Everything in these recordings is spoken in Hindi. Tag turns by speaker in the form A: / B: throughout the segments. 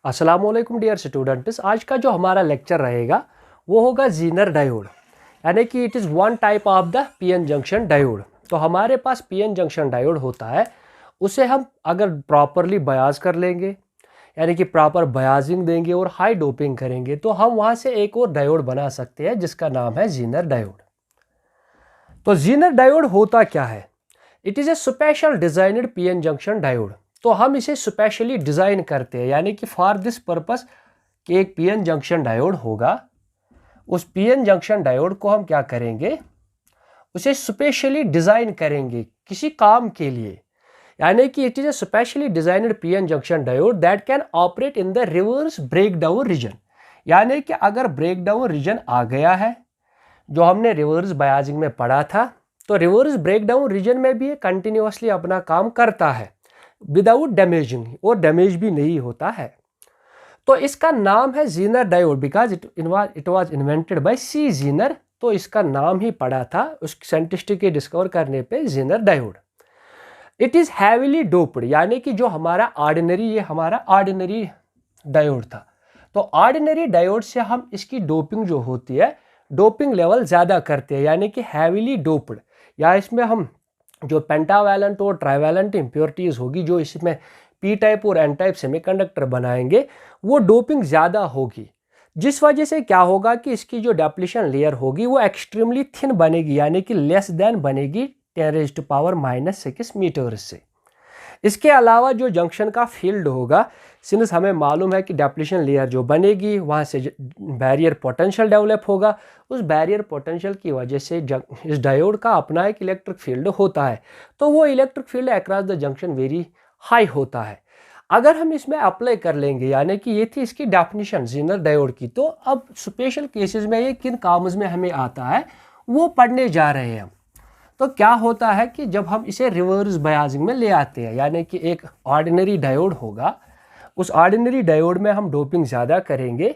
A: अस्सलामुअलैकुम डियर स्टूडेंट्स। आज का जो हमारा लेक्चर रहेगा वो होगा जीनर डायोड, यानी कि it is one type of the PN junction diode. तो हमारे पास पीएन जंक्शन डायोड होता है, उसे हम अगर प्रॉपरली बयास कर लेंगे, यानी कि प्रॉपर बयाजिंग देंगे और हाई डोपिंग करेंगे, तो हम वहाँ से एक और डायोड बना सकते हैं जिसका नाम है जीनर डायोड। तो जीनर डायोड होता क्या है? It is a special designed PN junction diode. तो हम इसे स्पेशली डिज़ाइन करते हैं, यानी कि फॉर दिस पर्पस कि एक पीएन जंक्शन डायोड होगा, उस पीएन जंक्शन डायोड को हम क्या करेंगे, उसे स्पेशली डिज़ाइन करेंगे किसी काम के लिए। यानी कि it is a specially designed PN junction diode that can operate in the reverse breakdown region. यानी कि अगर ब्रेकडाउन रीजन आ गया है, जो हमने रिवर्स बायसिंग में पढ़ा था, तो रिवर्स ब्रेकडाउन रीजन में भी ये कंटिन्यूसली अपना काम करता है विदाउट डैमेजिंग, और डैमेज भी नहीं होता है। तो इसका नाम है Zener diode because it was invented by C Zener. तो इसका नाम ही पड़ा था उस साइंटिस्ट के डिस्कवर करने पे, Zener diode. It is heavily doped, यानी कि जो हमारा ऑर्डिनरी, ये हमारा ऑर्डिनरी डायोड था। तो ऑर्डिनरी डायोड से हम इसकी डोपिंग जो होती है, डोपिंग लेवल ज़्यादा करते हैं, यानी कि हैवीली डोप्ड, या इसमें हम जो पेंटावैलेंट और ट्राइवैलेंट इम्प्योरिटीज़ होगी, जो इसमें पी टाइप और एन टाइप सेमीकंडक्टर बनाएंगे, वो डोपिंग ज़्यादा होगी। जिस वजह से क्या होगा कि इसकी जो डेप्लीशन लेयर होगी वो एक्सट्रीमली थिन बनेगी, यानी कि लेस देन बनेगी 10⁻⁻⁶ मीटर से। इसके अलावा जो जंक्शन का फील्ड होगा, सिंस हमें मालूम है कि डेप्लीशन लेयर जो बनेगी वहाँ से बैरियर पोटेंशियल डेवलप होगा, उस बैरियर पोटेंशियल की वजह से इस डायोड का अपना एक इलेक्ट्रिक फील्ड होता है। तो वो electric field across the junction very high होता है। अगर हम इसमें अप्लाई कर लेंगे, यानी कि ये थी इसकी डेफिनेशन जीनर डायोड की। तो अब स्पेशल केसेस में ये किन कामों में हमें आता है वो पढ़ने जा रहे हैं हम। तो क्या होता है कि जब हम इसे रिवर्स बायसिंग में ले आते हैं, यानी कि एक ऑर्डिनरी डायोड होगा, उस ऑर्डिनरी डायोड में हम डोपिंग ज़्यादा करेंगे,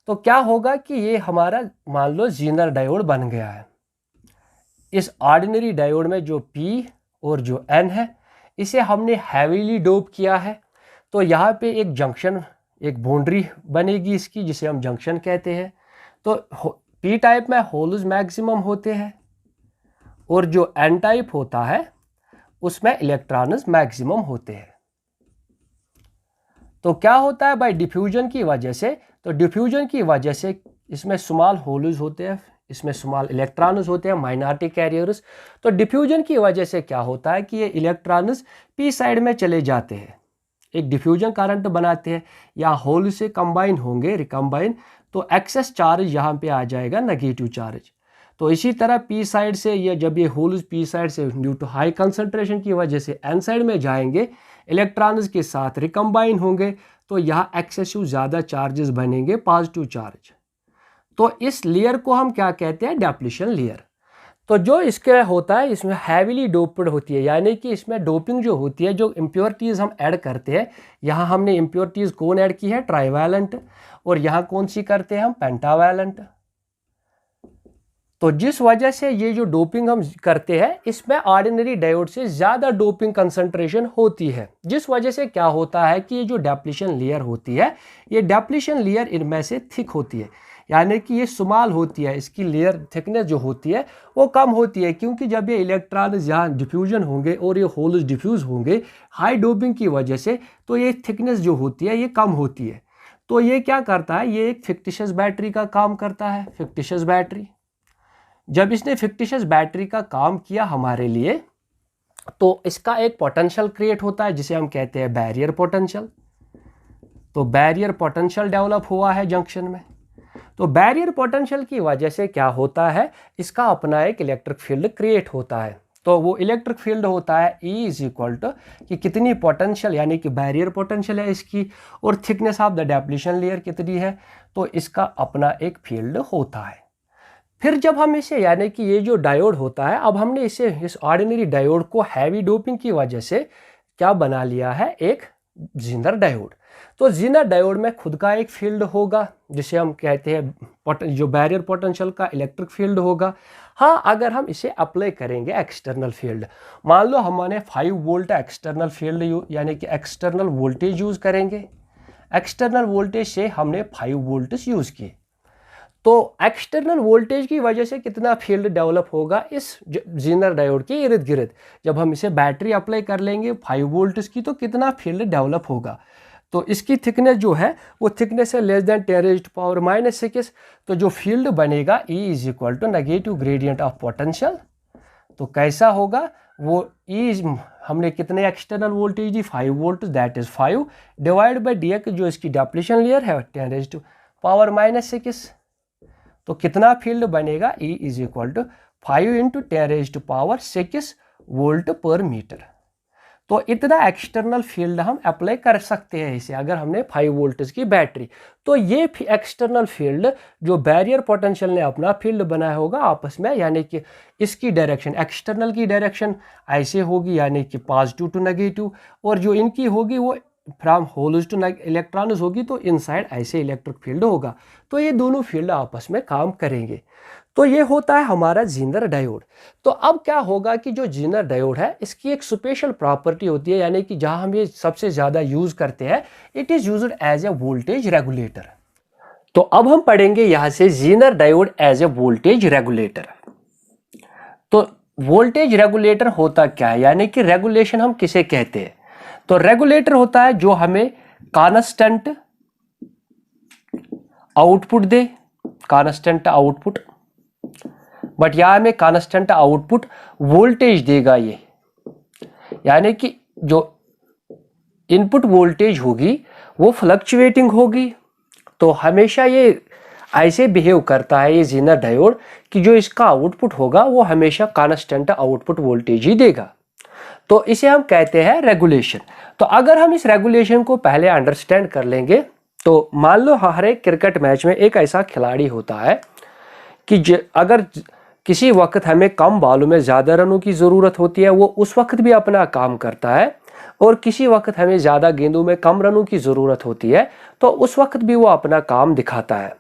A: तो क्या होगा कि ये हमारा मान लो जीनर डायोड बन गया है। इस ऑर्डिनरी डायोड में जो P और जो N है, इसे हमने हैवीली डोप किया है। तो यहाँ पे एक जंक्शन, एक बाउंड्री बनेगी इसकी, जिसे हम जंक्शन कहते हैं। तो P टाइप में होल्स मैक्सिमम होते हैं, और जो N टाइप होता है उसमें इलेक्ट्रॉन्स मैक्सिमम होते हैं। तो क्या होता है बाय डिफ्यूजन की वजह से, तो डिफ्यूजन की वजह से इसमें स्मॉल होल्स होते हैं, इसमें स्मॉल इलेक्ट्रॉन्स होते हैं, माइनॉरिटी कैरियर्स। तो डिफ्यूजन की वजह से क्या होता है कि ये इलेक्ट्रॉन्स पी साइड में चले जाते हैं, एक डिफ्यूजन करंट बनाते हैं, या होल से कंबाइन होंगे, रिकम्बाइन, तो एक्सेस चार्ज यहाँ पे आ जाएगा, नेगेटिव चार्ज। तो इसी तरह पी साइड से ये जब ये होल्स पी साइड से ड्यू टू हाई कंसंट्रेशन की वजह से एन साइड में जाएंगे, इलेक्ट्रॉन्स के साथ रिकम्बाइन होंगे, तो यहाँ एक्सेसिव ज़्यादा चार्जेस बनेंगे, पॉजिटिव चार्ज। तो इस लेयर को हम क्या कहते हैं, डेप्लीशन लेयर। तो जो इसके होता है, इसमें हैवीली डोप्ड होती है, यानी कि इसमें डोपिंग जो होती है, जो इम्प्योरिटीज़ हम ऐड करते हैं, यहाँ हमने इम्प्योरिटीज़ कौन ऐड की है, ट्राइवैलेंट, और यहाँ कौन सी करते हैं हम, पेंटावैलेंट। तो जिस वजह से ये जो डोपिंग हम करते हैं, इसमें ऑर्डिनरी डायोड से ज़्यादा डोपिंग कंसंट्रेशन होती है, जिस वजह से क्या होता है कि ये जो डेप्लीशन लेयर होती है, ये डेप्लीशन लेयर इनमें से थिक होती है, यानी कि ये स्मॉल होती है, इसकी लेयर थिकनेस जो होती है वो कम होती है, क्योंकि जब ये इलेक्ट्रॉन यहाँ डिफ्यूजन होंगे और ये होल्स डिफ्यूज होंगे हाई डोपिंग की वजह से, तो ये थिकनेस जो होती है ये कम होती है। तो ये क्या करता है, ये एक फिक्टिशियस बैटरी का काम करता है। फिक्टिशियस बैटरी, जब इसने फिक्टिशियस बैटरी का काम किया हमारे लिए, तो इसका एक पोटेंशियल क्रिएट होता है जिसे हम कहते हैं बैरियर पोटेंशियल। तो बैरियर पोटेंशियल डेवलप हुआ है जंक्शन में। तो बैरियर पोटेंशियल की वजह से क्या होता है, इसका अपना एक इलेक्ट्रिक फील्ड क्रिएट होता है। तो वो इलेक्ट्रिक फील्ड होता है E = कि कितनी पोटेंशियल, यानी कि बैरियर पोटेंशियल है इसकी, और thickness of the depletion layer कितनी है, तो इसका अपना एक फील्ड होता है। फिर जब हम इसे, यानी कि ये जो डायोड होता है, अब हमने इसे, इस ऑर्डिनरी डायोड को हैवी डोपिंग की वजह से क्या बना लिया है, एक जीनर डायोड। तो जीनर डायोड में खुद का एक फील्ड होगा, जिसे हम कहते हैं जो बैरियर पोटेंशियल का इलेक्ट्रिक फील्ड होगा। हाँ, अगर हम इसे अप्लाई करेंगे एक्सटर्नल फील्ड, मान लो हमने 5 वोल्ट एक्सटर्नल फील्ड यानी कि एक्सटर्नल वोल्टेज यूज़ करेंगे, एक्सटर्नल वोल्टेज से हमने 5 वोल्ट्स यूज़ किए। तो एक्सटर्नल वोल्टेज की वजह से कितना फील्ड डेवलप होगा इस जीनर डायोड के इर्द गिर्द, जब हम इसे बैटरी अप्लाई कर लेंगे 5 वोल्ट्स की, तो कितना फील्ड डेवलप होगा। तो इसकी थिकनेस जो है वो थिकनेस है लेस देन 10⁻⁻⁶। तो जो फील्ड बनेगा E is equal to negative gradient of potential. तो कैसा होगा वो E, हमने कितने एक्सटर्नल वोल्टेज दी 5 volt, that is 5 divide by D जो इसकी डिप्लीशन लेयर है 10⁻⁻⁶। तो कितना फील्ड बनेगा E is equal to 5 × 10⁻⁶ volt पर मीटर। तो इतना एक्सटर्नल फील्ड हम अप्लाई कर सकते हैं इसे, अगर हमने 5 वोल्ट्स की बैटरी। तो ये एक्सटर्नल फील्ड जो बैरियर पोटेंशियल ने अपना फील्ड बनाया होगा आपस में, यानी कि इसकी डायरेक्शन, एक्सटर्नल की डायरेक्शन ऐसे होगी यानी कि पॉजिटिव टू नेगेटिव, और जो इनकी होगी वो फ्रॉम होल्स टू इलेक्ट्रॉन्स होगी, तो इनसाइड ऐसे इलेक्ट्रिक फील्ड होगा। तो ये दोनों फील्ड आपस में काम करेंगे। तो ये होता है हमारा जीनर डायोड। तो अब क्या होगा कि जो जीनर डायोड है इसकी एक स्पेशल प्रॉपर्टी होती है, यानी कि जहां हम ये सबसे ज़्यादा यूज़ करते हैं, it is used as a voltage regulator. तो अब हम पढ़ेंगे यहाँ से Zener diode as a voltage regulator. तो वोल्टेज रेगुलेटर होता क्या है, यानी कि रेगुलेशन हम किसे कहते हैं। तो रेगुलेटर होता है जो हमें constant output they, constant output, but यहां हमें कांस्टेंट आउटपुट वोल्टेज देगा ये, यानी कि जो इनपुट वोल्टेज होगी वो फ्लक्चुएटिंग होगी। तो हमेशा ये ऐसे बिहेव करता है ये जीनर डायोड कि जो इसका आउटपुट होगा वो हमेशा कांस्टेंट आउटपुट वोल्टेज ही देगा। तो इसे हम कहते हैं रेगुलेशन। तो अगर हम इस रेगुलेशन को पहले अंडरस्टैंड कर लेंगे, तो मान लो हर एक क्रिकेट मैच में एक ऐसा खिलाड़ी होता है कि अगर किसी वक्त हमें कम बॉलों में ज़्यादा रनों की ज़रूरत होती है, वो उस वक्त भी अपना काम करता है, और किसी वक्त हमें ज़्यादा गेंदों में कम रनों की ज़रूरत होती है तो उस वक्त भी वो अपना काम दिखाता है।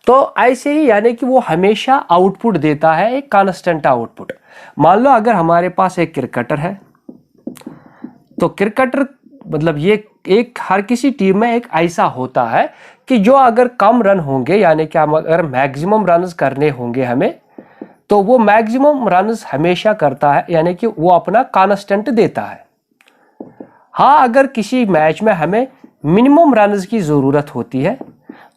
A: तो ऐसे ही यानी कि वो हमेशा आउटपुट देता है, एक कांस्टेंट आउटपुट। मान लो अगर हमारे पास एक क्रिकेटर है, तो क्रिकेटर मतलब ये एक हर किसी टीम में एक ऐसा होता है कि जो अगर कम रन होंगे, यानी कि अगर मैक्सिमम रन्स करने होंगे हमें, तो वो मैक्सिमम रन्स हमेशा करता है, यानी कि वो अपना कांस्टेंट देता है। हाँ, अगर किसी मैच में हमें मिनिमम रन्स की ज़रूरत होती है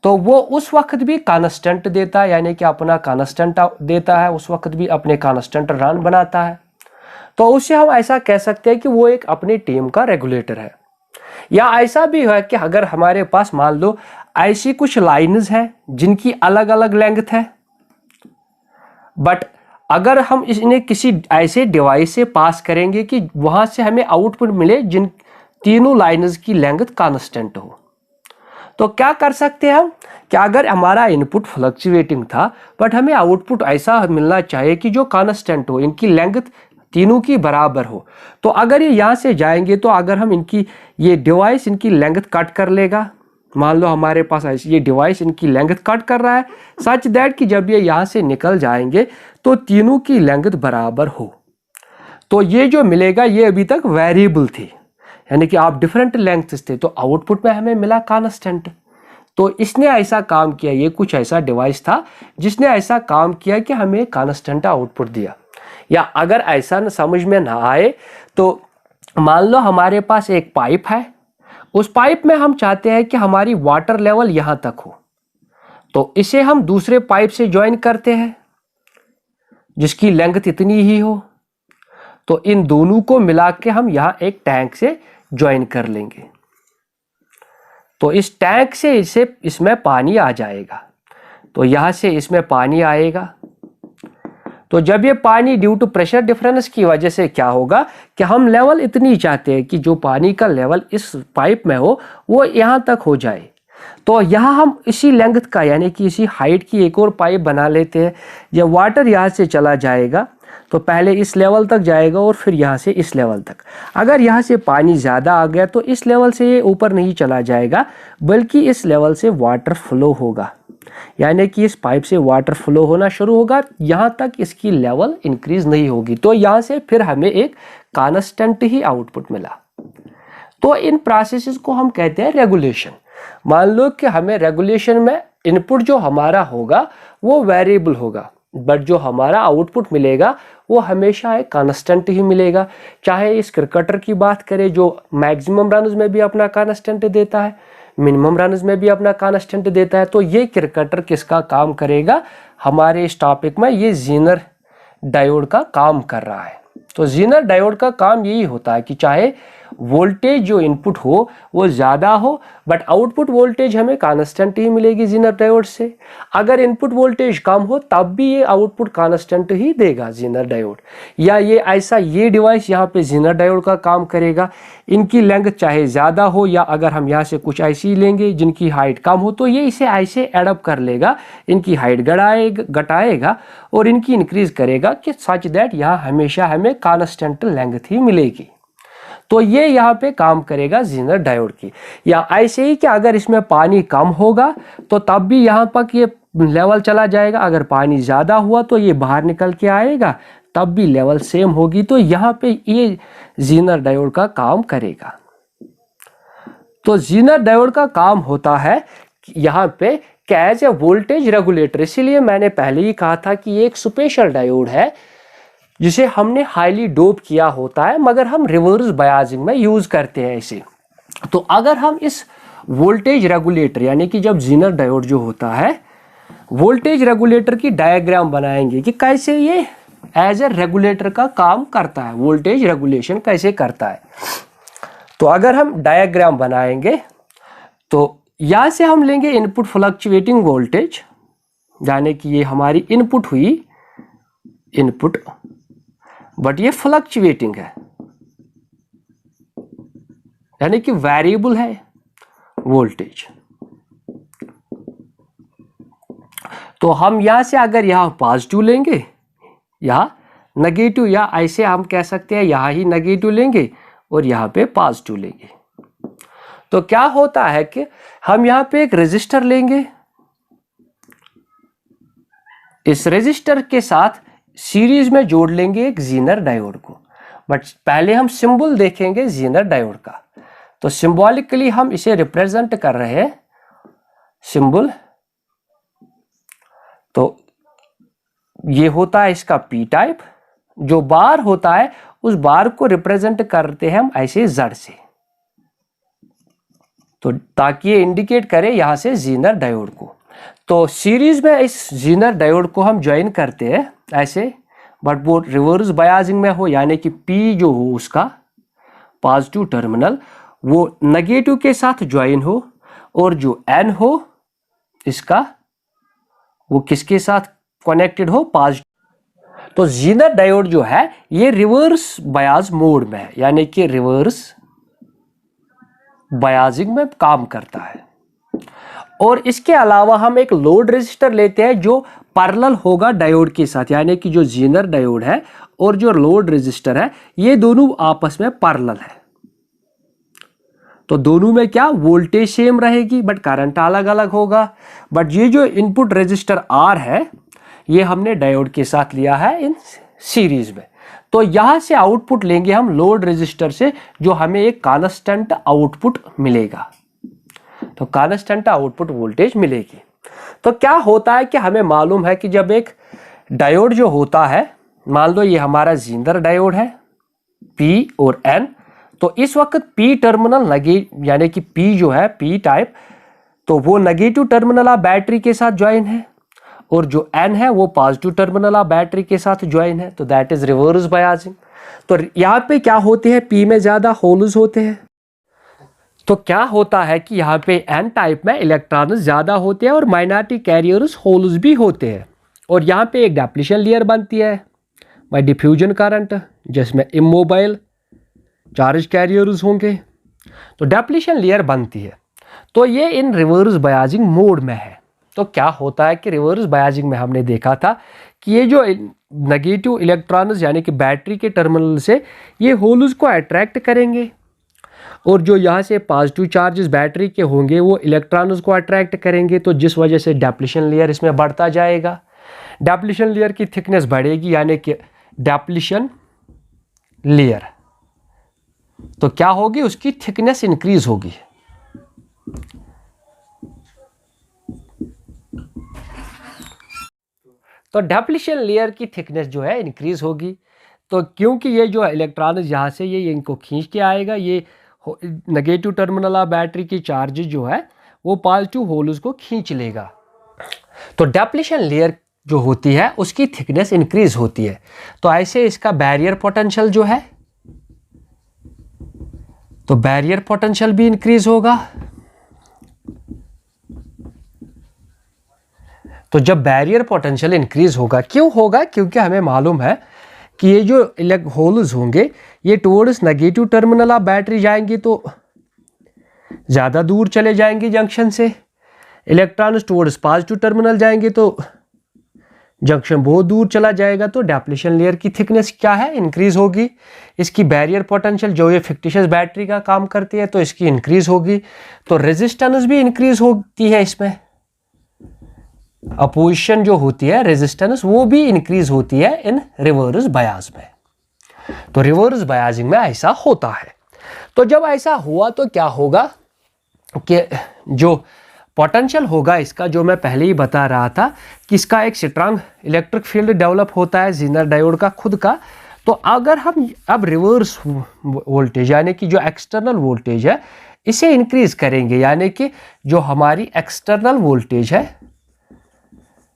A: तो वो उस वक्त भी कांस्टेंट देता है, यानी कि अपना कांस्टेंट देता है, उस वक्त भी अपने कांस्टेंट रन बनाता है। तो उससे हम ऐसा कह सकते हैं कि वो एक अपनी टीम का रेगुलेटर है। या ऐसा भी है कि अगर हमारे पास मान लो ऐसी कुछ लाइन्स हैं जिनकी अलग अलग लेंथ है, बट अगर हम इन्हें किसी ऐसे डिवाइस से पास करेंगे कि वहां से हमें आउटपुट मिले जिन तीनों लाइन्स की लेंथ कांस्टेंट हो, तो क्या कर सकते हैं हम कि अगर हमारा इनपुट फ्लक्चुएटिंग था बट हमें आउटपुट ऐसा मिलना चाहिए कि जो कांस्टेंट हो, इनकी लेंथ तीनों की बराबर हो, तो अगर ये यहाँ से जाएंगे तो अगर हम इनकी ये डिवाइस इनकी लेंथ कट कर लेगा। मान लो हमारे पास ऐसी ये डिवाइस इनकी लेंथ कट कर रहा है सच दैट कि जब ये यहाँ से निकल जाएंगे तो तीनों की लेंथ बराबर हो। तो ये जो मिलेगा ये अभी तक वेरिएबल थी, यानी कि आप डिफरेंट लेंथ्स थे, तो आउटपुट में हमें मिला कांस्टेंट। तो इसने ऐसा काम किया, ये कुछ ऐसा डिवाइस था जिसने ऐसा काम किया कि हमें कांस्टेंट आउटपुट दिया। या अगर ऐसा न समझ में ना आए तो मान लो हमारे पास एक पाइप है, उस पाइप में हम चाहते हैं कि हमारी वाटर लेवल यहां तक हो, तो इसे हम दूसरे पाइप से ज्वाइन करते हैं जिसकी लेंथ इतनी ही हो। तो इन दोनों को मिला के हम यहां एक टैंक से ज्वाइन कर लेंगे, तो इस टैंक से इसमें पानी आ जाएगा। तो यहां से इसमें पानी आएगा, तो जब ये पानी ड्यू टू प्रेशर डिफरेंस की वजह से क्या होगा कि हम लेवल इतनी चाहते हैं कि जो पानी का लेवल इस पाइप में हो वो यहाँ तक हो जाए। तो यहाँ हम इसी लेंथ का यानी कि इसी हाइट की एक और पाइप बना लेते हैं। जब वाटर यहाँ से चला जाएगा तो पहले इस लेवल तक जाएगा और फिर यहाँ से इस लेवल तक। अगर यहाँ से पानी ज़्यादा आ गया तो इस लेवल से ये ऊपर नहीं चला जाएगा, बल्कि इस लेवल से वाटर फ्लो होगा, यानी कि इस पाइप से वाटर फ्लो होना शुरू होगा, यहाँ तक इसकी लेवल इंक्रीज नहीं होगी। तो यहाँ से फिर हमें एक कांस्टेंट ही आउटपुट मिला। तो इन प्रोसेसेस को हम कहते हैं रेगुलेशन। मान लो कि हमें रेगुलेशन में इनपुट जो हमारा होगा वो वेरिएबल होगा, बट जो हमारा आउटपुट मिलेगा वो हमेशा एक कांस्टेंट ही मिलेगा। चाहे इस क्रिकेटर की बात करें जो मैक्सिमम रन्स में भी अपना कांस्टेंट देता है, मिनिमम रन्स में भी अपना कांस्टेंट देता है, तो ये क्रिकेटर किसका काम करेगा हमारे इस टॉपिक में, ये ज़ीनर डायोड का काम कर रहा है। तो ज़ीनर डायोड का काम यही होता है कि चाहे वोल्टेज जो इनपुट हो वो ज़्यादा हो बट आउटपुट वोल्टेज हमें कांस्टेंट ही मिलेगी ज़ीनर डायोड से। अगर इनपुट वोल्टेज कम हो तब भी ये आउटपुट कांस्टेंट ही देगा ज़ीनर डायोड। या ये ऐसा ये डिवाइस यहाँ पे ज़ीनर डायोड का काम करेगा, इनकी लेंथ चाहे ज़्यादा हो या अगर हम यहाँ से कुछ ऐसी लेंगे जिनकी हाइट कम हो तो ये इसे ऐसे एडअप कर लेगा, इनकी हाइट घटाएगा और इनकी इंक्रीज करेगा कि सच दैट यहाँ हमेशा हमें कांस्टेंट लेंथ ही मिलेगी। तो ये यहाँ पे काम करेगा ज़ीनर डायोड की। या ऐसे ही कि अगर इसमें पानी कम होगा तो तब भी यहाँ पर ये लेवल चला जाएगा, अगर पानी ज़्यादा हुआ तो ये बाहर निकल के आएगा तब भी लेवल सेम होगी। तो यहाँ पे ये ज़ीनर डायोड का काम करेगा। तो ज़ीनर डायोड का काम होता है यहाँ पे एज ए वोल्टेज रेगुलेटर। इसीलिए मैंने पहले ही कहा था कि ये एक स्पेशल डायोड है जिसे हमने हाईली डोप किया होता है, मगर हम रिवर्स बायसिंग में यूज करते हैं इसे। तो अगर हम इस वोल्टेज रेगुलेटर यानी कि जब ज़ीनर डायोड जो होता है वोल्टेज रेगुलेटर की डायग्राम बनाएंगे कि कैसे ये एज ए रेगुलेटर का काम करता है, वोल्टेज रेगुलेशन कैसे करता है। तो अगर हम डायग्राम बनाएंगे तो यहाँ से हम लेंगे इनपुट फ्लक्चुएटिंग वोल्टेज, यानी कि ये हमारी इनपुट हुई इनपुट, बट ये फ्लक्चुएटिंग है यानी कि वेरिएबल है वोल्टेज। तो हम यहां से अगर यहां पॉजिटिव लेंगे या नेगेटिव, या ऐसे हम कह सकते हैं यहां ही नेगेटिव लेंगे और यहां पे पॉजिटिव लेंगे, तो क्या होता है कि हम यहां पे एक रेजिस्टर लेंगे, इस रेजिस्टर के साथ सीरीज में जोड़ लेंगे एक ज़ीनर डायोड को। बट पहले हम सिंबल देखेंगे ज़ीनर डायोड का। तो सिंबॉलिकली हम इसे रिप्रेजेंट कर रहे हैं सिंबल। तो ये होता है इसका पी टाइप, जो बार होता है उस बार को रिप्रेजेंट करते हैं हम ऐसे जेड से, तो ताकि ये इंडिकेट करे यहां से ज़ीनर डायोड को। तो सीरीज में इस ज़ीनर डायोड को हम ज्वाइन करते हैं ऐसे, बट वो रिवर्स बायसिंग में हो, यानी कि पी जो हो उसका पॉजिटिव टर्मिनल वो नेगेटिव के साथ ज्वाइन हो और जो एन हो इसका वो किसके साथ कनेक्टेड हो, पॉजिटिव। तो ज़ीनर डायोड जो है ये रिवर्स बायस मोड में है, यानी कि रिवर्स बायसिंग में काम करता है। और इसके अलावा हम एक लोड रेजिस्टर लेते हैं जो पैरेलल होगा डायोड के साथ, यानी कि जो ज़ीनर डायोड है और जो लोड रेजिस्टर है ये दोनों आपस में पैरेलल है। तो दोनों में क्या वोल्टेज सेम रहेगी बट करंट अलग अलग होगा। बट ये जो इनपुट रेजिस्टर आर है ये हमने डायोड के साथ लिया है इन सीरीज में। तो यहां से आउटपुट लेंगे हम लोड रेजिस्टर से, जो हमें एक कांस्टेंट आउटपुट मिलेगा, तो कांस्टेंट आउटपुट वोल्टेज मिलेगी। तो क्या होता है कि हमें मालूम है कि जब एक डायोड जो होता है, मान लो ये हमारा ज़ीनर डायोड है पी और एन, तो इस वक्त पी टर्मिनल यानी कि पी जो है पी टाइप, तो वो नेगेटिव टर्मिनल ऑफ बैटरी के साथ ज्वाइन है और जो एन है वो पॉजिटिव टर्मिनल ऑफ बैटरी के साथ ज्वाइन है, तो दैट इज रिवर्स बायसिंग। तो यहाँ पे क्या होते हैं, पी में ज्यादा होल्स होते हैं, तो क्या होता है कि यहाँ पे एन टाइप में इलेक्ट्रॉन्स ज़्यादा होते हैं और माइनॉरिटी कैरियर्स होल्स भी होते हैं। और यहाँ पे एक डिप्लीशन लेयर बनती है बाय डिफ्यूजन करंट, जिसमें इमोबाइल चार्ज कैरियर्स होंगे, तो डिप्लीशन लेयर बनती है। तो ये इन रिवर्स बायसिंग मोड में है। तो क्या होता है कि रिवर्स बायसिंग में हमने देखा था कि ये जो नेगेटिव इलेक्ट्रॉन्स यानी कि बैटरी के टर्मिनल से ये होल्स को अट्रैक्ट करेंगे और जो यहाँ से पॉजिटिव चार्जेस बैटरी के होंगे वो इलेक्ट्रॉन्स को अट्रैक्ट करेंगे, तो जिस वजह से डिप्लीशन लेयर इसमें बढ़ता जाएगा। डिप्लीशन लेयर की थिकनेस बढ़ेगी यानी कि डिप्लीशन लेयर, तो क्या होगी उसकी थिकनेस इंक्रीज होगी। तो डिप्लीशन लेयर की थिकनेस जो है इंक्रीज होगी। तो क्योंकि ये जो इलेक्ट्रॉन यहाँ से ये इनको खींच के आएगा, ये नेगेटिव टर्मिनल ऑफ बैटरी की चार्ज जो है वो पॉजिटिव होल्स को खींच लेगा। तो डिप्लीशन लेयर जो होती है उसकी थिकनेस इंक्रीज होती है। तो ऐसे इसका बैरियर पोटेंशियल जो है, तो बैरियर पोटेंशियल भी इंक्रीज होगा। तो जब बैरियर पोटेंशियल इंक्रीज होगा, क्यों होगा? क्योंकि हमें मालूम है कि ये जो होल्स होंगे ये towards negative terminal of battery जाएंगे तो ज़्यादा दूर चले जाएंगे जंक्शन से। इलेक्ट्रॉन्स टुवर्ड्स पॉजिटिव टर्मिनल जाएंगे तो जंक्शन बहुत दूर चला जाएगा। तो डिप्लीशन लेयर की थिकनेस क्या है? इंक्रीज होगी। इसकी बैरियर पोटेंशियल जो ये फिक्टिशियस बैटरी का काम करती है तो इसकी इंक्रीज होगी। तो रेजिस्टेंस भी इंक्रीज होती है इसमें, अपोजिशन जो होती है रेजिस्टेंस वो भी इंक्रीज होती है इन रिवर्स बायस में। तो रिवर्स बायसिंग में ऐसा होता है। तो जब ऐसा हुआ तो क्या होगा कि जो पोटेंशियल होगा इसका, जो मैं पहले ही बता रहा था कि इसका एक स्ट्रांग इलेक्ट्रिक फील्ड डेवलप होता है ज़ीनर डायोड का खुद का। तो अगर हम अब रिवर्स वोल्टेज यानी कि जो एक्सटर्नल वोल्टेज है इसे इंक्रीज करेंगे, यानी कि जो हमारी एक्सटर्नल वोल्टेज है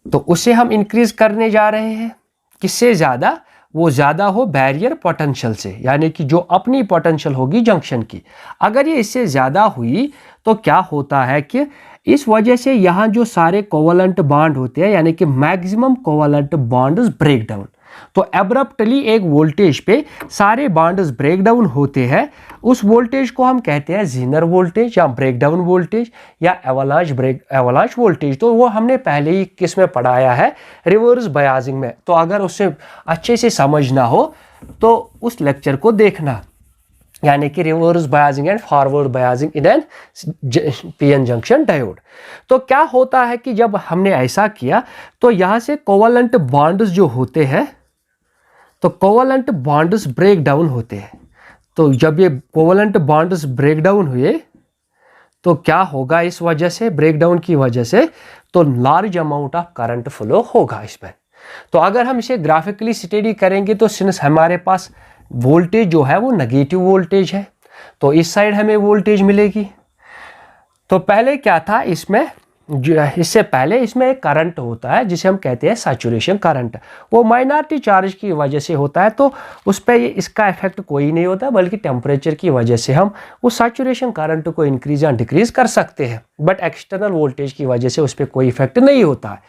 A: तो उसे हम इंक्रीज करने जा रहे हैं। किससे ज़्यादा? वो ज़्यादा हो बैरियर पोटेंशियल से, यानी कि जो अपनी पोटेंशियल होगी जंक्शन की। अगर ये इससे ज़्यादा हुई तो क्या होता है कि इस वजह से यहाँ जो सारे कोवलेंट बॉन्ड होते हैं यानी कि maximum covalent bonds break down. तो एब्रप्टली एक वोल्टेज पे सारे बॉन्ड्स ब्रेक डाउन होते हैं। उस वोल्टेज को हम कहते हैं ज़ीनर वोल्टेज या ब्रेक डाउन वोल्टेज या एवलांच वोल्टेज। तो वो हमने पहले ही किस में पढ़ाया है? रिवर्स बायसिंग में। तो अगर उससे अच्छे से समझना हो तो उस लेक्चर को देखना, यानी कि reverse biasing and forward biasing in an PN junction diode. तो क्या होता है कि जब हमने ऐसा किया तो यहाँ से कोवलेंट बॉन्ड्स जो होते हैं तो कोवलेंट बॉन्ड्स ब्रेक डाउन होते हैं। तो जब ये कोवलेंट बॉन्ड्स ब्रेक डाउन हुए तो क्या होगा? इस वजह से ब्रेक डाउन की वजह से तो large amount of current flow होगा इसमें। तो अगर हम इसे ग्राफिकली स्टडी करेंगे तो सिंस हमारे पास वोल्टेज जो है वो नेगेटिव वोल्टेज है तो इस साइड हमें वोल्टेज मिलेगी। तो पहले क्या था इसमें, इससे पहले इसमें एक करंट होता है जिसे हम कहते हैं सैचुरेशन करंट। वो माइनॉरिटी चार्ज की वजह से होता है तो उस पर इसका इफेक्ट कोई नहीं होता, बल्कि टेम्परेचर की वजह से हम उस सैचुरेशन करंट को इंक्रीज या डिक्रीज कर सकते हैं। बट एक्सटर्नल वोल्टेज की वजह से उस पर कोई इफेक्ट नहीं होता है।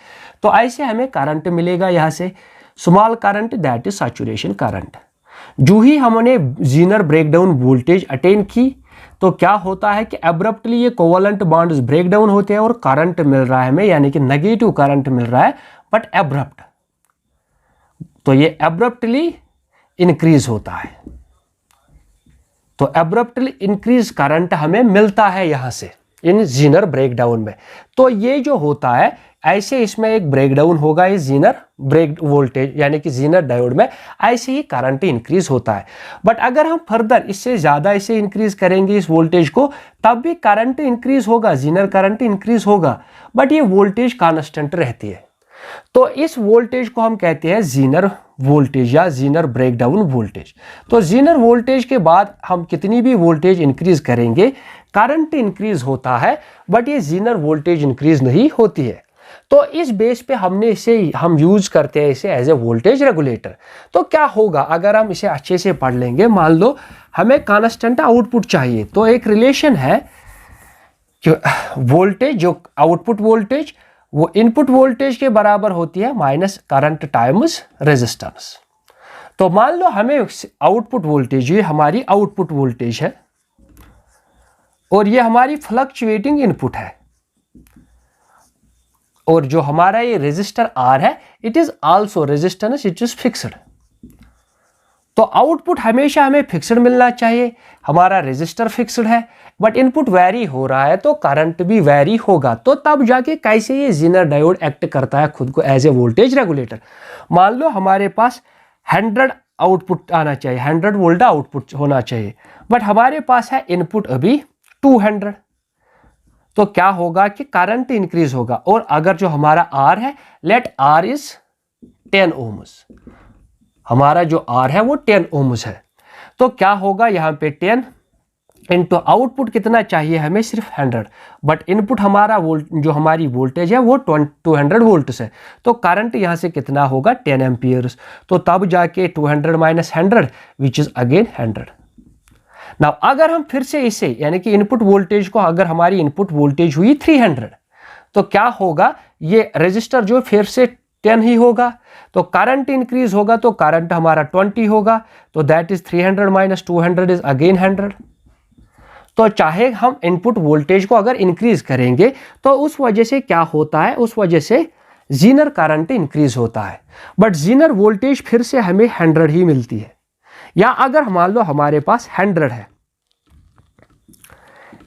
A: तो ऐसे हमें करंट मिलेगा यहाँ से, small current, that is saturation current. जो ही हमने ज़ीनर ब्रेकडाउन वोल्टेज अटेन की तो क्या होता है कि एब्रप्टली ये कोवलेंट बॉन्ड्स ब्रेक डाउन होते हैं और करंट मिल रहा है हमें, यानी कि नेगेटिव करंट मिल रहा है बट एब्रप्ट। तो ये एब्रप्टली इंक्रीज होता है। तो एब्रप्टली इंक्रीज करंट हमें मिलता है यहां से इन ज़ीनर ब्रेकडाउन में। तो ये जो होता है ऐसे इसमें एक ब्रेकडाउन होगा इस ज़ीनर ब्रेक वोल्टेज यानी कि ज़ीनर डायोड में, ऐसे ही करंट इंक्रीज होता है। बट अगर हम फर्दर इससे ज़्यादा इसे इंक्रीज करेंगे इस वोल्टेज को तब भी करंट इंक्रीज होगा, ज़ीनर करंट इंक्रीज होगा, बट ये वोल्टेज कांस्टेंट रहती है। तो इस वोल्टेज को हम कहते हैं ज़ीनर वोल्टेज या ज़ीनर ब्रेकडाउन वोल्टेज। तो ज़ीनर वोल्टेज के बाद हम कितनी भी वोल्टेज इंक्रीज करेंगे करंट इंक्रीज होता है, बट ये ज़ीनर वोल्टेज इंक्रीज नहीं होती है। तो इस बेस पे हमने इसे हम यूज करते हैं इसे एज ए वोल्टेज रेगुलेटर। तो क्या होगा अगर हम इसे अच्छे से पढ़ लेंगे, मान लो हमें कांस्टेंट आउटपुट चाहिए तो एक रिलेशन है कि वोल्टेज जो आउटपुट वोल्टेज वो इनपुट वोल्टेज के बराबर होती है माइनस करंट टाइम्स रेजिस्टेंस। तो मान लो हमें आउटपुट वोल्टेज, ये हमारी आउटपुट वोल्टेज है और ये हमारी फ्लक्चुएटिंग इनपुट है, और जो हमारा ये रेजिस्टर आर है it is also resistance, it is fixed. तो आउटपुट हमेशा हमें फिक्स्ड मिलना चाहिए, हमारा रेजिस्टर फिक्स्ड है बट इनपुट वेरी हो रहा है तो करंट भी वेरी होगा। तो तब जाके कैसे ये ज़ीनर डायोड एक्ट करता है खुद को एज ए वोल्टेज रेगुलेटर। मान लो हमारे पास 100 आउटपुट आना चाहिए, 100 वोल्ट आउटपुट होना चाहिए, बट हमारे पास है इनपुट अभी 200। तो क्या होगा कि करंट इंक्रीज होगा। और अगर जो हमारा आर है, लेट आर इज 10 ओम्स, हमारा जो R है वो 10 ओम्स है। तो क्या होगा यहाँ पे 10 इनटू आउटपुट कितना चाहिए हमें, सिर्फ 100, बट इनपुट हमारा जो हमारी वोल्टेज है वो 200 वोल्ट्स है। तो करंट यहाँ से कितना होगा 10 एम्पियर्स। तो तब जाके 200 minus 100 which is again 100। Now अगर हम फिर से इसे यानी कि इनपुट वोल्टेज को, अगर हमारी इनपुट वोल्टेज हुई 300, तो क्या होगा, ये रेजिस्टर जो फिर से 10 ही होगा, तो करंट इंक्रीज होगा, तो करंट हमारा 20 होगा, तो that is 300 minus 200 is again 100। तो चाहे हम इनपुट वोल्टेज को अगर इंक्रीज करेंगे तो उस वजह से क्या होता है, उस वजह से जीनर करंट इंक्रीज होता है, बट जीनर वोल्टेज फिर से हमें 100 ही मिलती है। या अगर मान लो हमारे पास 100 है,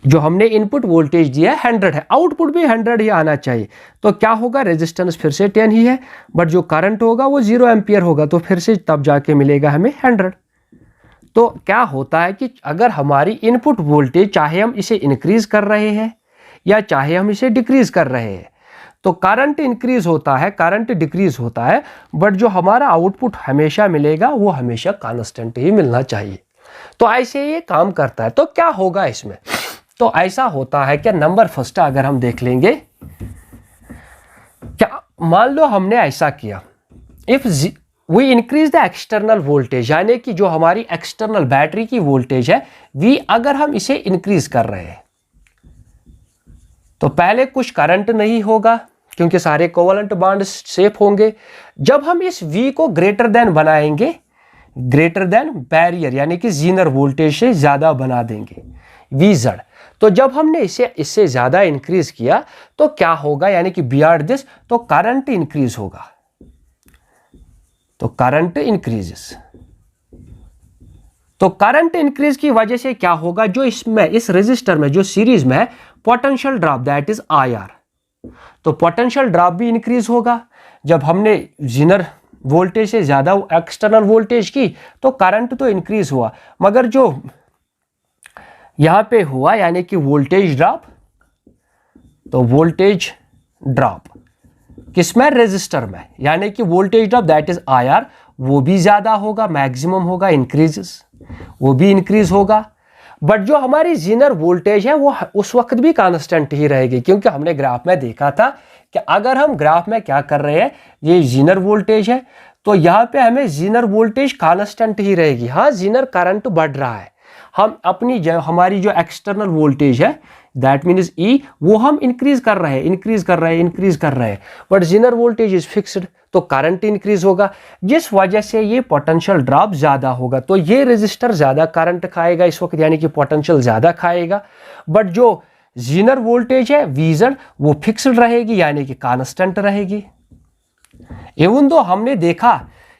A: जो हमने इनपुट वोल्टेज दिया है 100 है, आउटपुट भी 100 ही आना चाहिए, तो क्या होगा, रेजिस्टेंस फिर से 10 ही है, बट जो करंट होगा वो 0 एम्पियर होगा, तो फिर से तब जाके मिलेगा हमें 100। तो क्या होता है कि अगर हमारी इनपुट वोल्टेज चाहे हम इसे इंक्रीज कर रहे हैं या चाहे हम इसे डिक्रीज कर रहे हैं, तो करंट इंक्रीज होता है, करंट डिक्रीज होता है, बट जो हमारा आउटपुट हमेशा मिलेगा वो हमेशा कांस्टेंट ही मिलना चाहिए। तो ऐसे ये काम करता है। तो क्या होगा इसमें, तो ऐसा होता है कि नंबर फर्स्ट अगर हम देख लेंगे, क्या मान लो हमने ऐसा किया, if we increase the external voltage, यानी कि जो हमारी एक्सटर्नल बैटरी की वोल्टेज है वी अगर हम इसे इंक्रीज कर रहे हैं, तो पहले कुछ करंट नहीं होगा क्योंकि सारे कोवलेंट बॉन्ड सेफ होंगे। जब हम इस V को ग्रेटर देन बनाएंगे, ग्रेटर देन बैरियर यानी कि जीनर वोल्टेज से ज्यादा बना देंगे VZ, तो जब हमने इसे इससे ज्यादा इंक्रीज किया तो क्या होगा, यानी कि बियॉन्ड दिस, तो करंट इंक्रीज होगा, तो करंट इंक्रीजेस। तो करंट इंक्रीज की वजह से क्या होगा, जो इसमें इस रेजिस्टर में जो सीरीज में है potential drop that is IR, तो पोटेंशियल ड्रॉप भी इंक्रीज होगा। जब हमने जीनर वोल्टेज से ज्यादा एक्सटर्नल वोल्टेज की तो करंट तो इंक्रीज हुआ, मगर जो यहां पे हुआ यानी कि वोल्टेज ड्रॉप, तो वोल्टेज ड्रॉप किसमें, रेजिस्टर में, यानी कि voltage drop that is IR वो भी ज्यादा होगा, मैक्सिमम होगा, इंक्रीजेस वो भी इंक्रीज होगा। बट जो हमारी जीनर वोल्टेज है वो उस वक्त भी कांस्टेंट ही रहेगी, क्योंकि हमने ग्राफ में देखा था कि अगर हम ग्राफ में क्या कर रहे हैं, ये जीनर वोल्टेज है, तो यहाँ पे हमें जीनर वोल्टेज कांस्टेंट ही रहेगी। हाँ, जीनर करंट बढ़ रहा है, हम अपनी हमारी जो एक्सटर्नल वोल्टेज है दैट मीन्स E वो हम इंक्रीज कर रहे हैं, इंक्रीज कर रहे हैं, but Zener voltage is fixed, तो करंट इंक्रीज होगा, जिस वजह से ये पोटेंशियल ड्रॉप ज्यादा होगा। तो ये रेजिस्टर ज्यादा करंट खाएगा इस वक्त, यानी कि पोटेंशियल ज्यादा खाएगा, बट जो जीनर वोल्टेज है VZ वो फिक्स्ड रहेगी, यानी कि कांस्टेंट रहेगी। इवन दो हमने देखा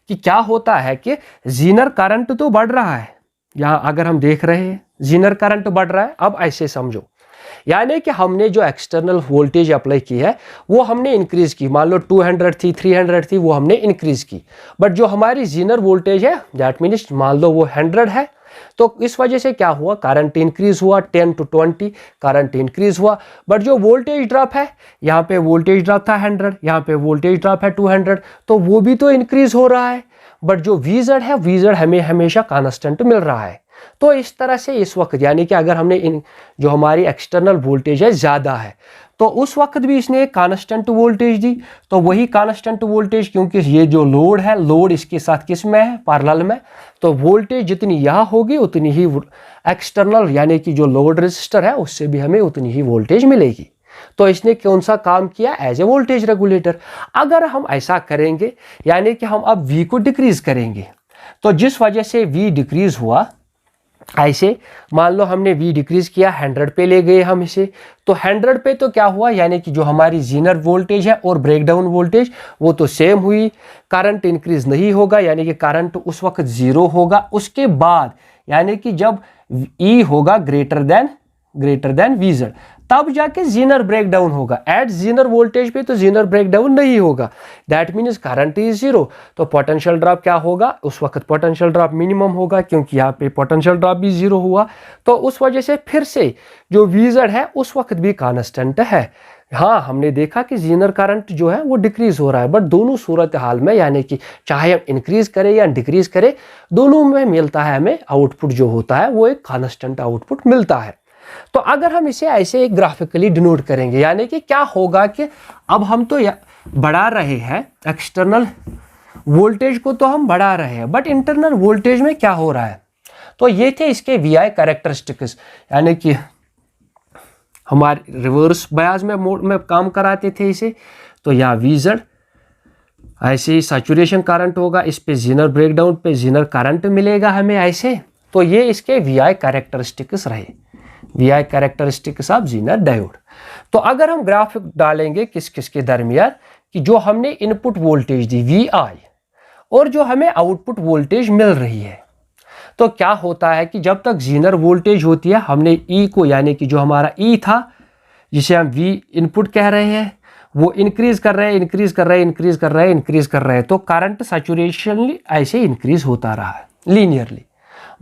A: कि क्या होता है कि जीनर करंट तो बढ़ रहा है, यहां अगर हम देख रहे हैं जीनर करंट बढ़ रहा है। अब ऐसे समझो, यानी कि हमने जो एक्सटर्नल वोल्टेज अप्लाई की है वो हमने इंक्रीज की, मान लो 200 थी, 300 थी, वो हमने इंक्रीज की, बट जो हमारी जीनर वोल्टेज है दैट मीन्स मान लो वो 100 है, तो इस वजह से क्या हुआ, करंट इंक्रीज हुआ, 10 to 20 करंट इंक्रीज हुआ। बट जो वोल्टेज ड्रॉप है, यहाँ पे वोल्टेज ड्रॉप था 100, यहाँ पे वोल्टेज ड्रॉप है 200, तो वो भी तो इंक्रीज हो रहा है, बट जो VZ है VZ हमें हमेशा कांस्टेंट मिल रहा है। तो इस तरह से इस वक्त यानी कि अगर हमने जो हमारी एक्सटर्नल वोल्टेज है ज़्यादा है तो उस वक्त भी इसने एक कांस्टेंट वोल्टेज दी, तो वही कांस्टेंट वोल्टेज, क्योंकि ये जो लोड है, लोड इसके साथ किस में है, पैरेलल में, तो वोल्टेज जितनी यहाँ होगी उतनी ही एक्सटर्नल यानी कि जो लोड रेजिस्टर है उससे भी हमें उतनी ही वोल्टेज मिलेगी। तो इसने कौन सा काम किया, एज ए वोल्टेज रेगुलेटर। अगर हम ऐसा करेंगे यानी कि हम अब V को डिक्रीज करेंगे, तो जिस वजह से V डिक्रीज हुआ, ऐसे मान लो हमने V डिक्रीज किया, 100 पे ले गए हम इसे, तो 100 पे तो क्या हुआ, यानी कि जो हमारी जीनर वोल्टेज है और ब्रेकडाउन वोल्टेज वो तो सेम हुई, करंट इंक्रीज नहीं होगा, यानी कि करंट उस वक्त 0 होगा। उसके बाद यानी कि जब E होगा ग्रेटर देन VZ, तब जाके जीनर ब्रेकडाउन होगा। एट जीनर वोल्टेज पे तो जीनर ब्रेकडाउन नहीं होगा, दैट मीन्स करंट इज 0, तो पोटेंशियल ड्रॉप क्या होगा, उस वक्त पोटेंशियल ड्रॉप मिनिमम होगा, क्योंकि यहाँ पे पोटेंशियल ड्रॉप भी 0 हुआ। तो उस वजह से फिर से जो VZ है उस वक्त भी कांस्टेंट है, हाँ, हमने देखा कि जीनर करंट जो है वो डिक्रीज हो रहा है, बट दोनों सूरत हाल में यानी कि चाहे हम इंक्रीज करें या डिक्रीज करें, दोनों में मिलता है हमें आउटपुट जो होता है वो एक कांस्टेंट आउटपुट मिलता है। तो अगर हम इसे ऐसे एक ग्राफिकली डिनोट करेंगे, यानी कि क्या होगा कि अब हम तो बढ़ा रहे हैं एक्सटर्नल वोल्टेज को, तो हम बढ़ा रहे हैं, बट इंटरनल वोल्टेज में क्या हो रहा है। तो ये थे इसके VI कैरेक्टरिस्टिक्स, यानी कि हमारे रिवर्स बायस में मोड में काम कराते थे इसे। तो यहाँ VZ ऐसे ही सैचुरेशन करंट होगा, इस पे जीनर ब्रेकडाउन पे जीनर करंट मिलेगा हमें ऐसे। तो ये इसके VI कैरेक्टरिस्टिक्स रहे, VI characteristics of Zener diode. तो अगर हम ग्राफ डालेंगे किस किस के दरमियान कि जो हमने इनपुट वोल्टेज दी VI और जो हमें आउटपुट वोल्टेज मिल रही है, तो क्या होता है कि जब तक जीनर वोल्टेज होती है, हमने E को यानी कि जो हमारा E था जिसे हम V इनपुट कह रहे हैं, वो इंक्रीज कर रहे हैं, इंक्रीज कर रहे हैं, इंक्रीज कर रहे हैं, इंक्रीज कर रहे हैं। तो करंट सैचुरेशनली ऐसे इंक्रीज होता रहा है लीनियरली।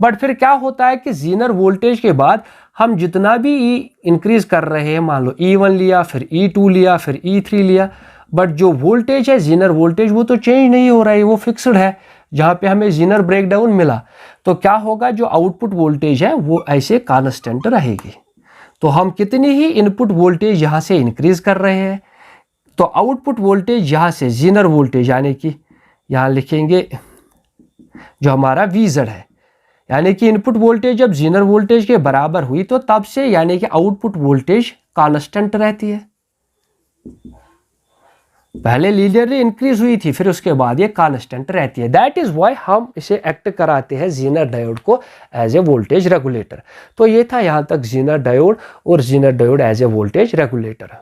A: बट फिर क्या होता है कि जीनर वोल्टेज के बाद हम जितना भी E इंक्रीज कर रहे हैं, मान लो E1 लिया, फिर E2 लिया, फिर E3 लिया, बट जो वोल्टेज है जीनर वोल्टेज वो तो चेंज नहीं हो रहा है, वो फिक्स्ड है जहाँ पे हमें जीनर ब्रेकडाउन मिला। तो क्या होगा, जो आउटपुट वोल्टेज है वो ऐसे कांस्टेंट रहेगी। तो हम कितनी ही इनपुट वोल्टेज यहाँ से इंक्रीज कर रहे हैं, तो आउटपुट वोल्टेज यहाँ से जीनर वोल्टेज यानी कि यहाँ लिखेंगे जो हमारा VZ है, यानी कि इनपुट वोल्टेज जब जीनर वोल्टेज के बराबर हुई तो तब से यानी कि आउटपुट वोल्टेज कांस्टेंट रहती है। पहले लीनियरली इंक्रीज हुई थी, फिर उसके बाद ये कांस्टेंट रहती है। दैट इज व्हाई हम इसे एक्ट कराते हैं जीनर डायोड को एज ए वोल्टेज रेगुलेटर। तो ये था यहाँ तक जीनर डायोड और Zener diode as a voltage regulator.